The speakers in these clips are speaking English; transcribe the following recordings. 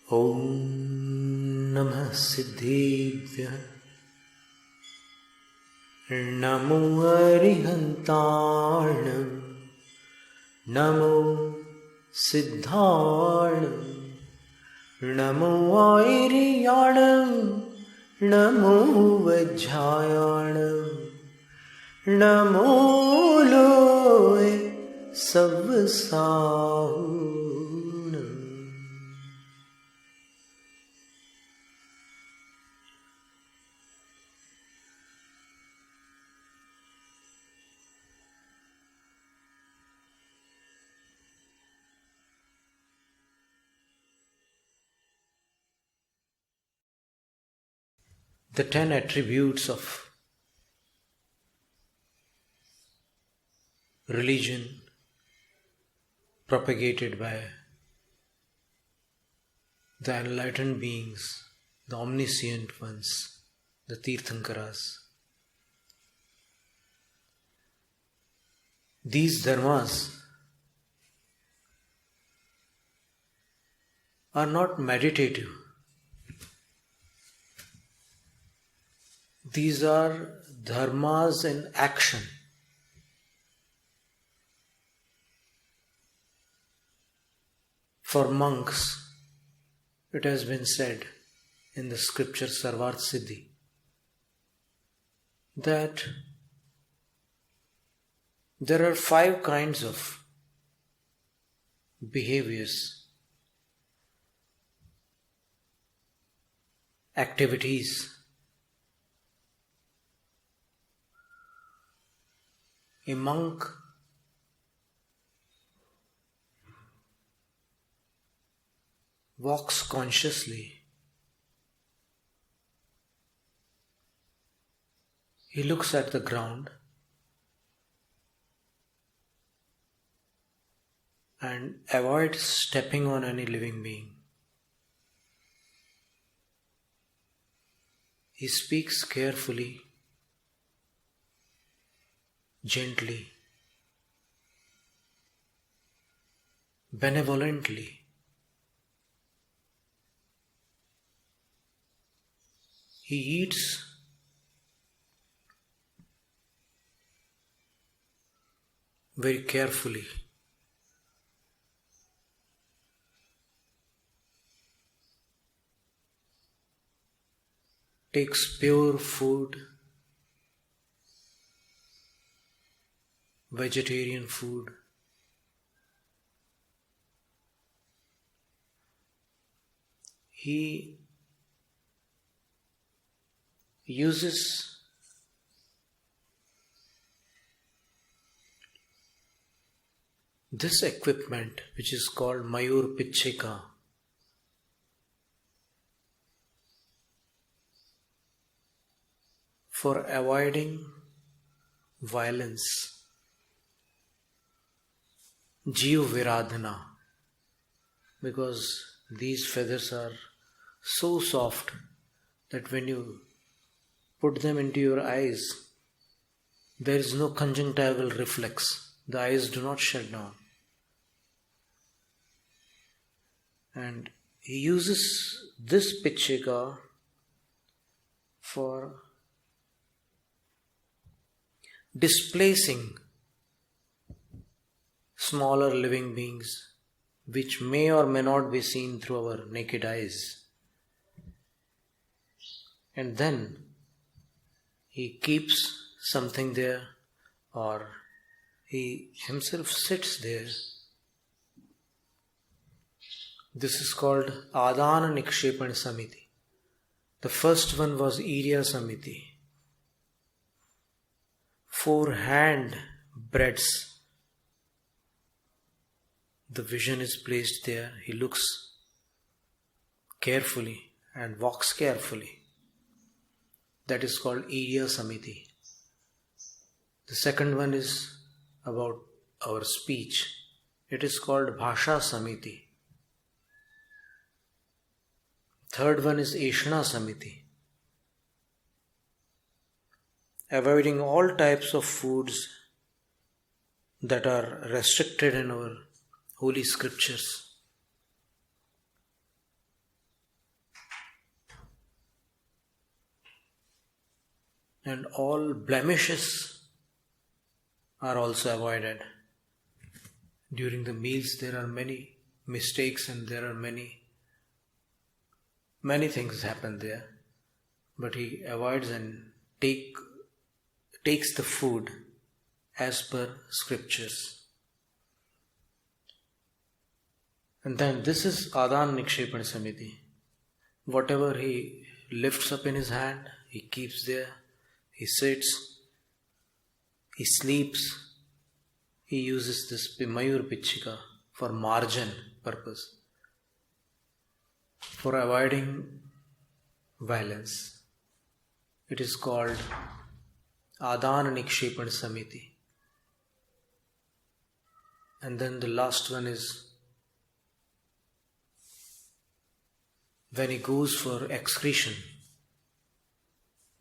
Om Namah Siddhebhyah Namo Arihantanam Namo Siddhanam Namo Airiyanam Namo Vajjayanam Namo Loe Savasahunam. The 10 attributes of religion propagated by the enlightened beings, the omniscient ones, the Tirthankaras. These dharmas are not meditative. These are dharmas in action. For monks, it has been said in the scripture Sarvarth Siddhi that there are 5 kinds of behaviors, activities. A monk walks consciously. He looks at the ground and avoids stepping on any living being. He speaks carefully, gently, benevolently. He eats very carefully. Takes pure food, vegetarian food. He uses this equipment which is called Mayur Pichchika for avoiding violence. Jeev Viradhana, because these feathers are so soft that when you put them into your eyes, there is no conjunctival reflex. The eyes do not shut down. And he uses this Pichchika for displacing smaller living beings which may or may not be seen through our naked eyes. And then he keeps something there, or he himself sits there. This is called Adana Nikshepan Samiti. The first one was Irya Samiti. 4 hand breadths. The vision is placed there. He looks carefully and walks carefully. That is called Irya Samiti. The second one is about our speech. It is called Bhasha Samiti. Third one is Eshna Samiti. Avoiding all types of foods that are restricted in our holy scriptures. and all blemishes are also avoided. During the meals there are many mistakes and there are many things happen there, but he avoids and takes the food as per scriptures. And then this is Adan Nikshepan Samiti. Whatever he lifts up in his hand, he keeps there. He sits, he sleeps, he uses this Mayur Pichika for margin purpose, for avoiding violence. It is called Adan Nikshepan Samiti. And then the last one is when he goes for excretion,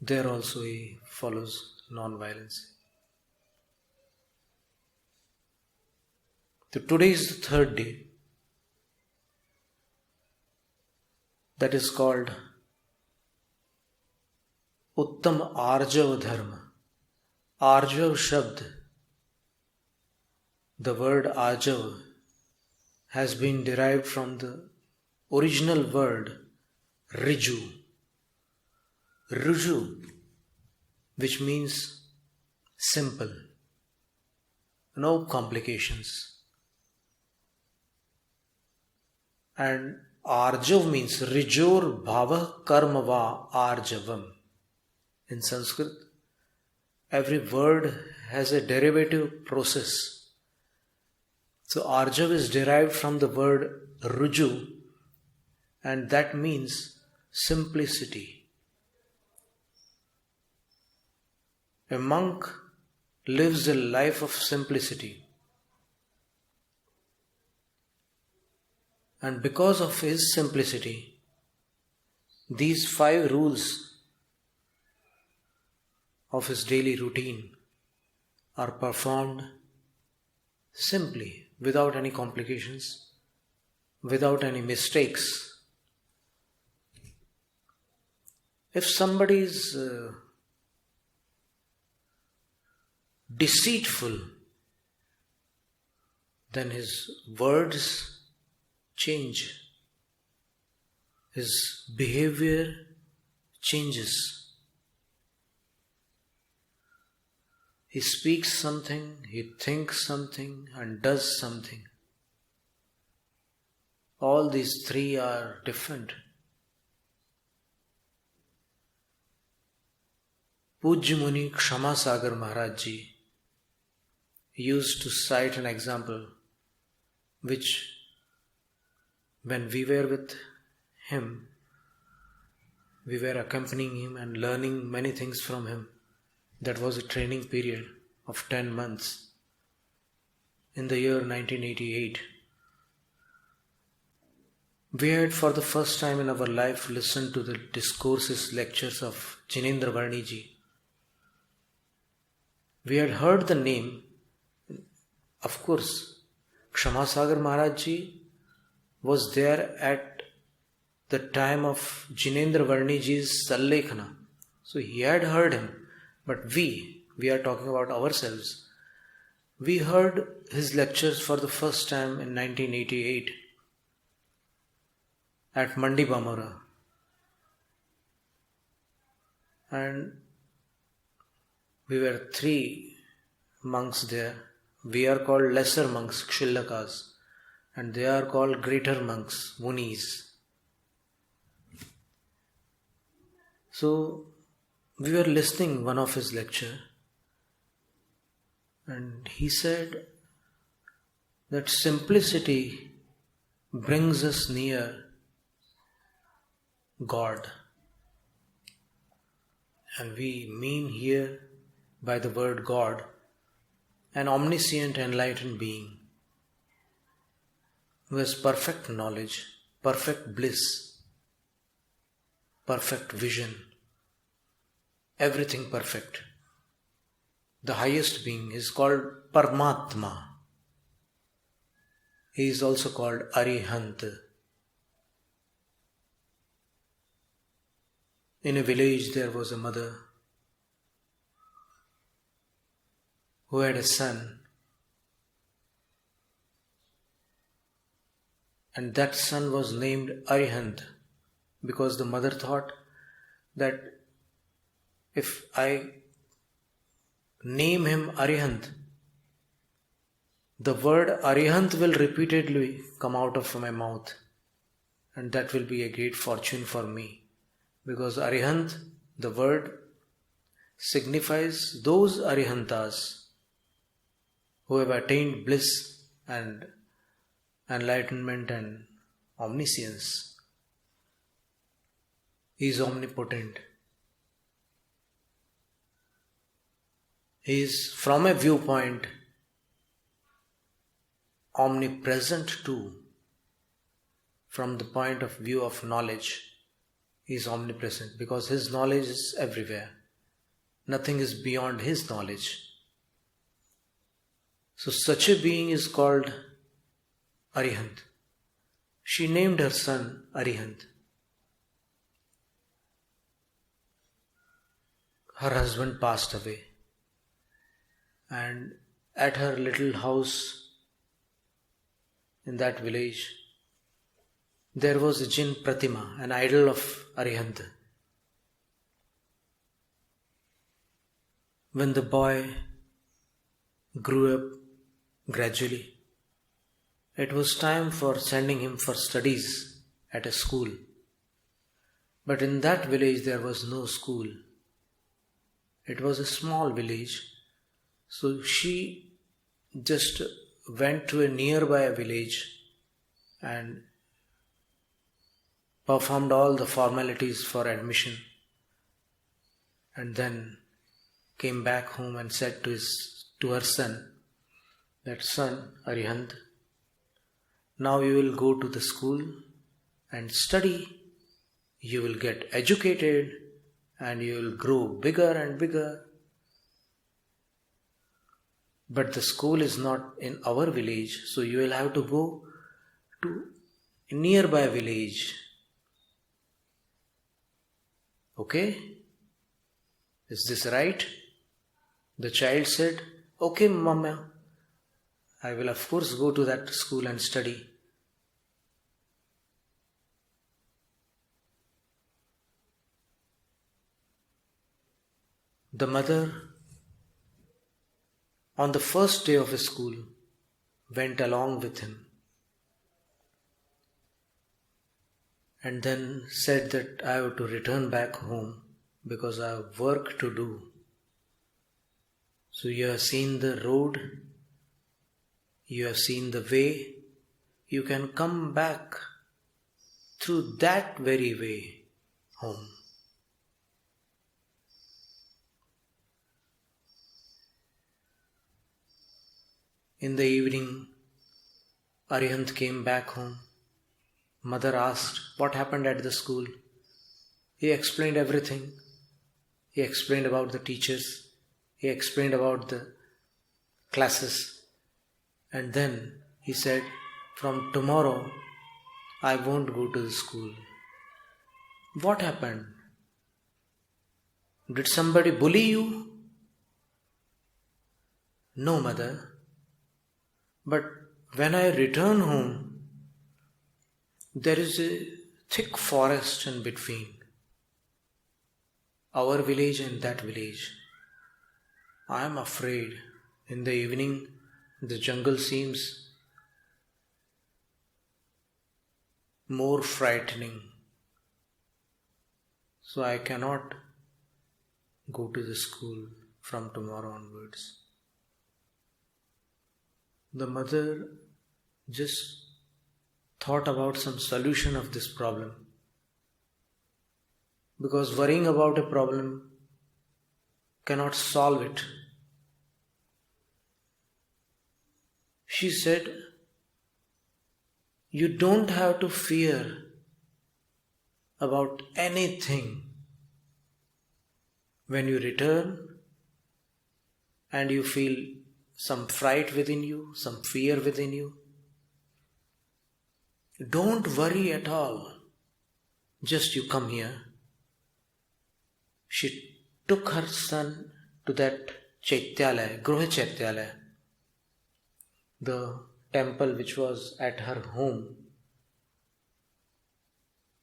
there also he follows non-violence. So today is the third day. That is called Uttama Aarjav Dharma. Aarjav Shabd, the word Aarjav, has been derived from the original word Riju. Riju, which means simple, no complications. And Arjav means Rijor Bhava Karmava Arjavam. In Sanskrit, every word has a derivative process. So Arjav is derived from the word Ruju, and that means simplicity. A monk lives a life of simplicity. And because of his simplicity, these 5 rules of his daily routine are performed simply, without any complications, without any mistakes. If somebody is deceitful, then his words change, his behavior changes. He speaks something, he thinks something, and does something. All these 3 are different. Pujya Muni Kshama Sagar Maharaj Ji used to cite an example which, when we were with him, we were accompanying him and learning many things from him. That was a training period of 10 months in the year 1988. We had for the first time in our life listened to the discourses, lectures of Jinvaani Ji. We had heard the name, of course, Kshama Sagar Maharaj Ji was there at the time of Jinvaani Ji's Sallekhana. So he had heard him, but we are talking about ourselves. We heard his lectures for the first time in 1988 at Mandi Bamara. And we were 3 monks there. We are called lesser monks, Kshillakas, and they are called greater monks, Munis. So we were listening one of his lecture, and he said that simplicity brings us near God. And we mean here by the word God an omniscient enlightened being who has perfect knowledge, perfect bliss, perfect vision, everything perfect. The highest being is called Paramatma. He is also called Arihant. In a village there was a mother who had a son, and that son was named Arihant, because the mother thought that if I name him Arihant, the word Arihant will repeatedly come out of my mouth, and that will be a great fortune for me. Because Arihant, the word, signifies those Arihantas who have attained bliss and enlightenment and omniscience. He is omnipotent. He is, from a viewpoint, omnipresent too. From the point of view of knowledge, he is omnipresent because his knowledge is everywhere. Nothing is beyond his knowledge. So such a being is called Arihant. She named her son Arihant. Her husband passed away, and at her little house in that village, there was a Jin Pratima, an idol of Arihant. When the boy grew up gradually, it was time for sending him for studies at a school. But in that village there was no school. It was a small village. So she just went to a nearby village and performed all the formalities for admission, and then came back home and said to her son, that son, Arihant, now you will go to the school and study, you will get educated and you will grow bigger and bigger. But the school is not in our village, so you will have to go to a nearby village. Okay? Is this right? The child said, okay, Mama, I will of course go to that school and study. The mother, on the first day of his school, went along with him and then said that I have to return back home because I have work to do. So you have seen the road, you have seen the way, you can come back through that very way home. In the evening, Arihant came back home. Mother asked what happened at the school. He explained everything. He explained about the teachers. He explained about the classes. And then he said, from tomorrow, I won't go to the school. What happened? Did somebody bully you? No, mother. But when I return home, there is a thick forest in between our village and that village. I am afraid. In the evening, the jungle seems more frightening. So I cannot go to the school from tomorrow onwards. The mother just thought about some solution of this problem. Because worrying about a problem cannot solve it. She said, you don't have to fear about anything. When you return and you feel some fright within you, some fear within you, don't worry at all. Just you come here. She took her son to that Chaityalaya, Gruha Chaityalaya, the temple which was at her home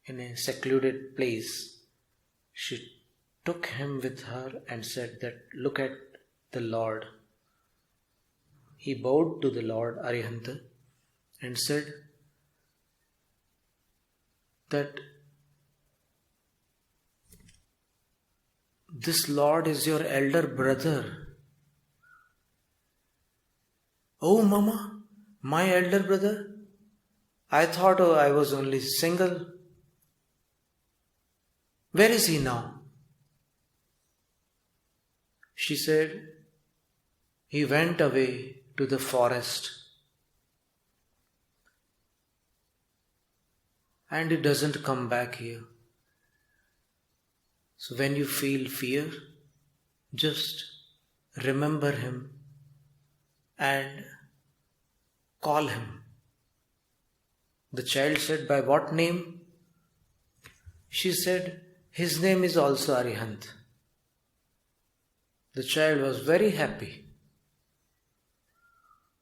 in a secluded place. She took him with her and said that, look at the Lord. He bowed to the Lord Arihanta and said that this Lord is your elder brother. Oh, Mama, my elder brother? I thought I was only single. Where is he now? She said, he went away to the forest and he doesn't come back here. So when you feel fear, just remember him and call him. The child said, by what name? She said, his name is also Arihant. The child was very happy.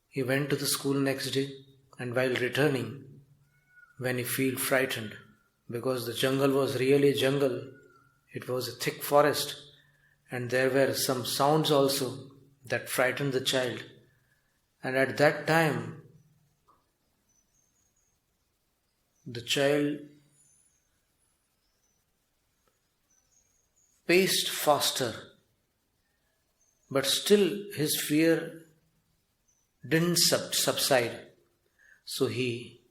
He went to the school next day, and while returning, when he felt frightened, because the jungle was really a jungle, it was a thick forest, and there were some sounds also that frightened the child. And at that time, the child paced faster, but still his fear didn't subside. So he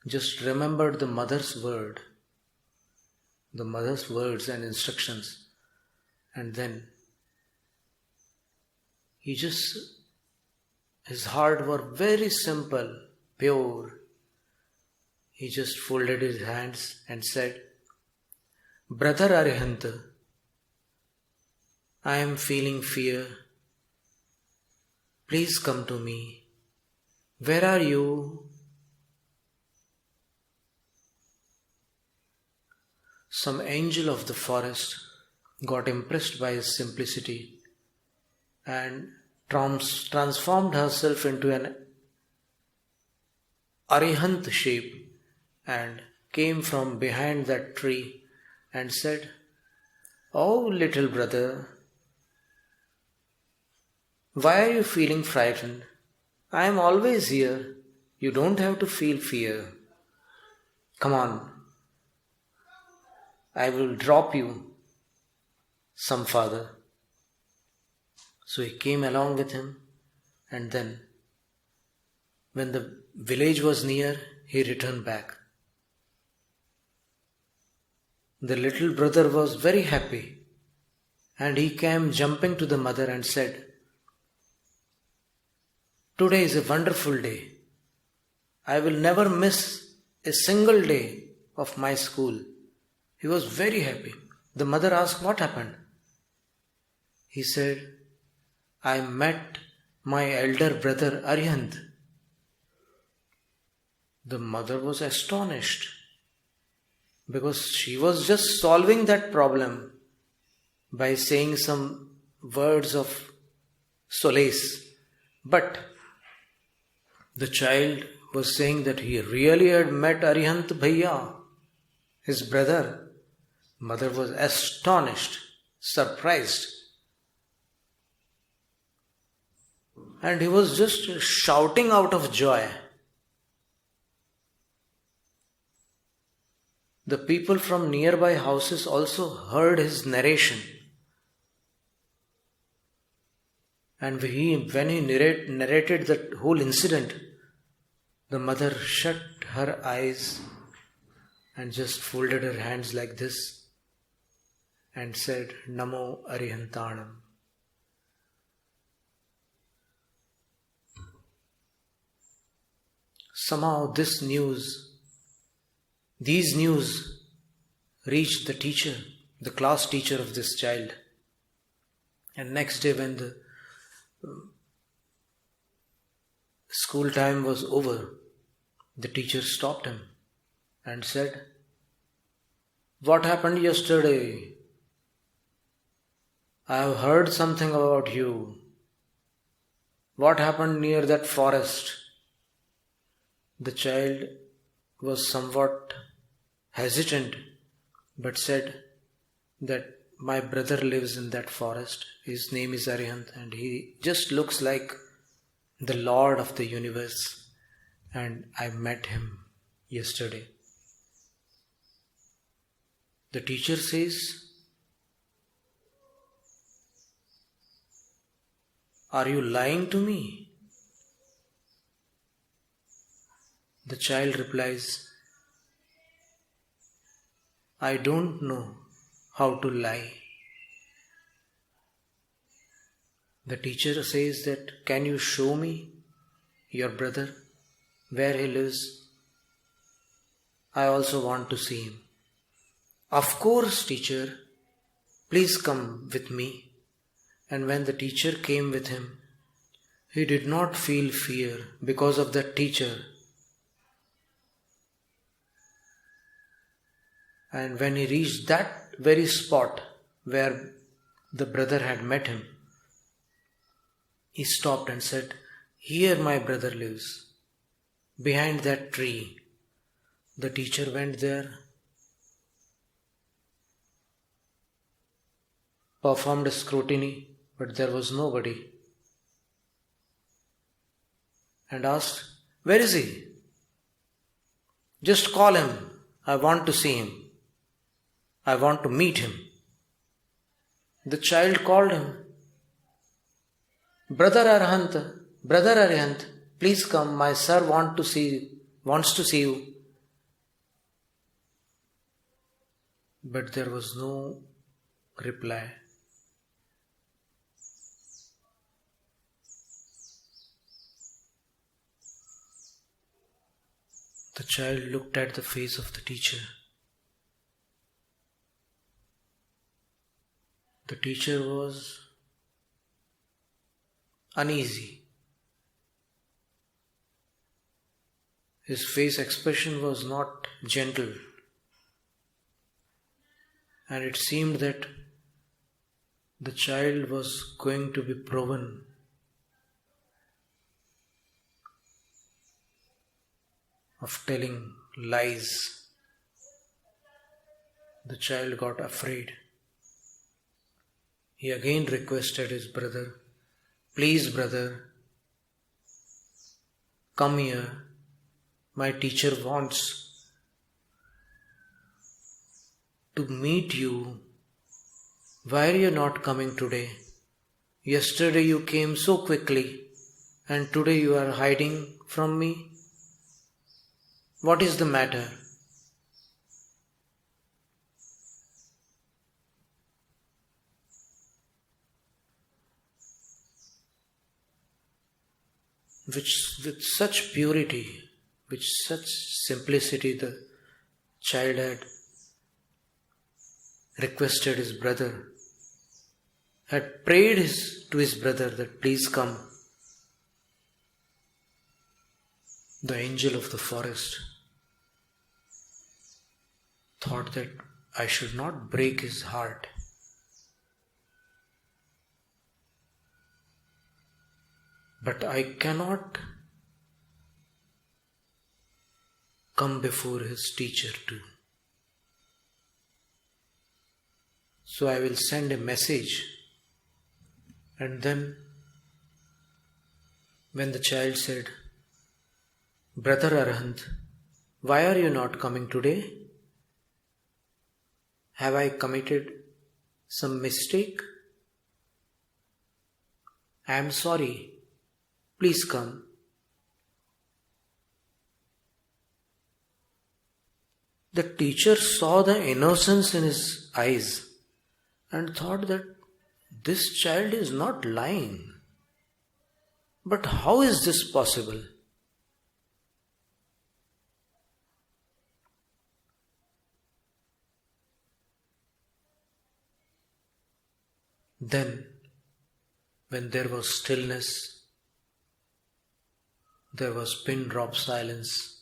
just remembered the mother's words and instructions, and then his heart were very simple, pure. He just folded his hands and said, Brother Arihanta, I am feeling fear. Please come to me. Where are you? Some angel of the forest got impressed by his simplicity and transformed herself into an Arihant shape and came from behind that tree and said, Oh, little brother, why are you feeling frightened? I am always here. You don't have to feel fear. Come on. I will drop you some farther. So he came along with him, and then when the village was near, he returned back. The little brother was very happy, and he came jumping to the mother and said, Today is a wonderful day. I will never miss a single day of my school. He was very happy. The mother asked, what happened? He said, I met my elder brother Arihant. The mother was astonished because she was just solving that problem by saying some words of solace. But the child was saying that he really had met Arihant Bhaiya, his brother. Mother was astonished, surprised. And he was just shouting out of joy. The people from nearby houses also heard his narration. And when he narrated that whole incident, the mother shut her eyes and just folded her hands like this and said, Namo Arihantanam. Somehow these news reached the teacher, the class teacher of this child. And next day when the school time was over, the teacher stopped him and said, What happened yesterday? I have heard something about you. What happened near that forest? The child was somewhat hesitant, but said that my brother lives in that forest. His name is Arihant, and he just looks like the Lord of the universe, and I met him yesterday. The teacher says, are you lying to me? The child replies, I don't know how to lie. The teacher says that, can you show me your brother, where he lives? I also want to see him. Of course, teacher, please come with me. And when the teacher came with him, he did not feel fear because of that teacher. And when he reached that very spot where the brother had met him, he stopped and said, here my brother lives, behind that tree. The teacher went there, performed a scrutiny, but there was nobody, and asked, where is he? Just call him. I want to see him. I want to meet him. The child called him. Brother Arihant, please come. My sir wants to see you. But there was no reply. The child looked at the face of the teacher. The teacher was uneasy. His face expression was not gentle, and it seemed that the child was going to be proven of telling lies. The child got afraid. He again requested his brother, please brother, come here. My teacher wants to meet you. Why are you not coming today? Yesterday you came so quickly, and today you are hiding from me. What is the matter? With such purity, with such simplicity, the child had requested his brother, had prayed to his brother that please come. The angel of the forest thought that I should not break his heart. But I cannot come before his teacher too. So I will send a message, and then when the child said, Brother Arihant, why are you not coming today? Have I committed some mistake? I am sorry. Please come. The teacher saw the innocence in his eyes and thought that this child is not lying. But how is this possible? Then, when there was stillness, there was pin-drop silence.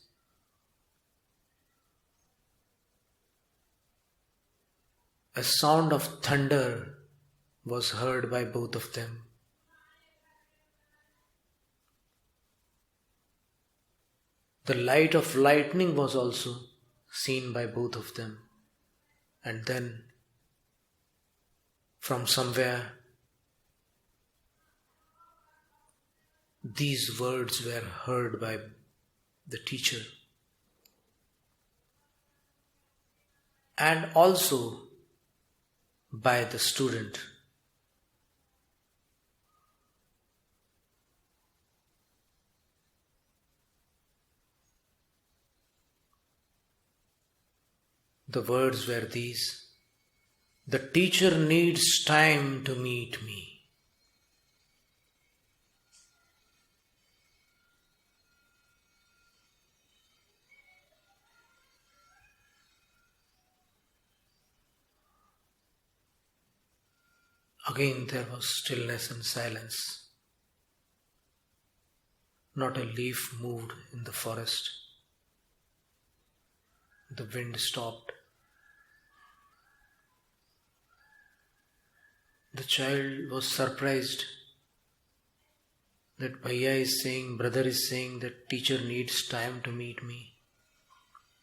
A sound of thunder was heard by both of them. The light of lightning was also seen by both of them. And then, from somewhere, these words were heard by the teacher. And also by the student. The words were these: the teacher needs time to meet me. Again there was stillness and silence. Not a leaf moved in the forest. The wind stopped. The child was surprised that Bhaiya is saying, brother is saying that teacher needs time to meet me.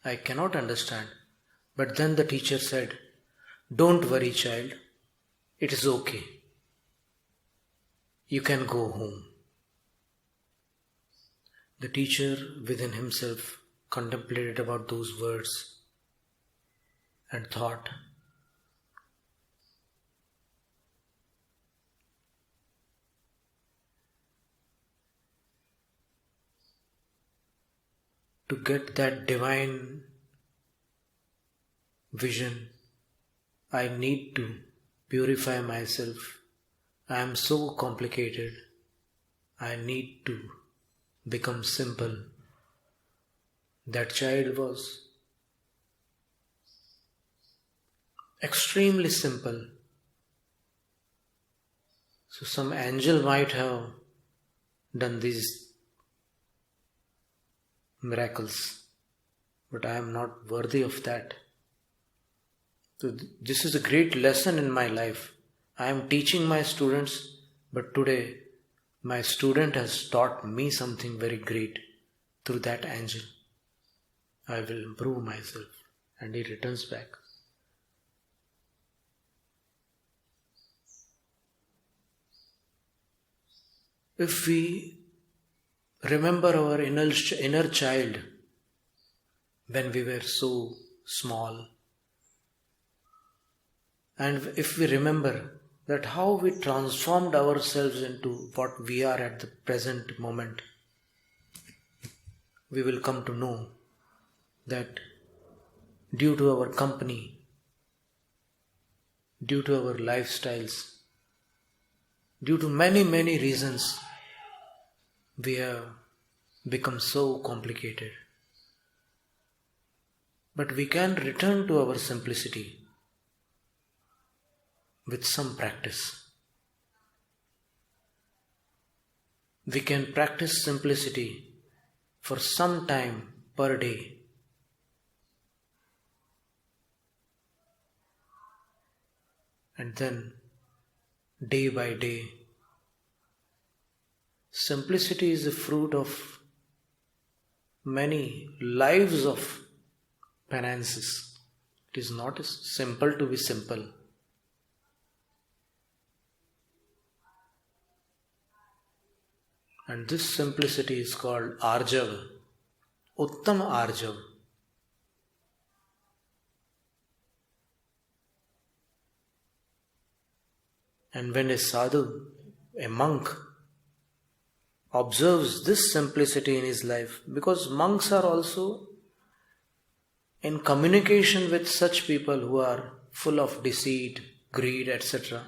I cannot understand. But then the teacher said, don't worry, child. It is okay. You can go home. The teacher within himself contemplated about those words and thought, to get that divine vision, I need to purify myself. I am so complicated. I need to become simple. That child was extremely simple. So some angel might have done these miracles, but I am not worthy of that. So this is a great lesson in my life. I am teaching my students, but today my student has taught me something very great through that angel. I will improve myself. And he returns back. If we remember our inner child when we were so small, and if we remember that how we transformed ourselves into what we are at the present moment, we will come to know that due to our company, due to our lifestyles, due to many reasons, we have become so complicated. But we can return to our simplicity with some practice. We can practice simplicity for some time per day. And then, day by day, simplicity is the fruit of many lives of penances. It is not simple to be simple. And this simplicity is called Aarjav, Uttama Aarjav. And when a sadhu, a monk, observes this simplicity in his life, because monks are also in communication with such people who are full of deceit, greed, etc.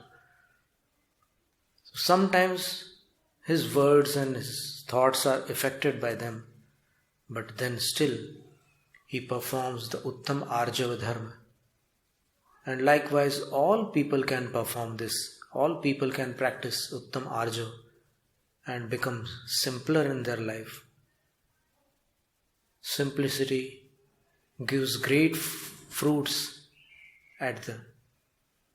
Sometimes his words and his thoughts are affected by them, but then still he performs the Uttama Aarjav Dharma. And likewise, all people can perform this. All people can practice Uttama Aarjav and become simpler in their life. Simplicity gives great fruits at the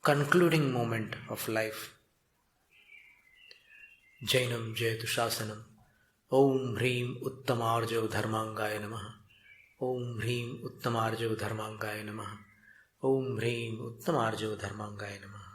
concluding moment of life. Jainam Jayatu Shasanam ओम ह्रीं उत्तमार्जव धर्मांगाय नमः। ओम ह्रीं उत्तमार्जव धर्मांगाय नमः। ओम ह्रीं उत्तमार्जव धर्मांगाय नमः।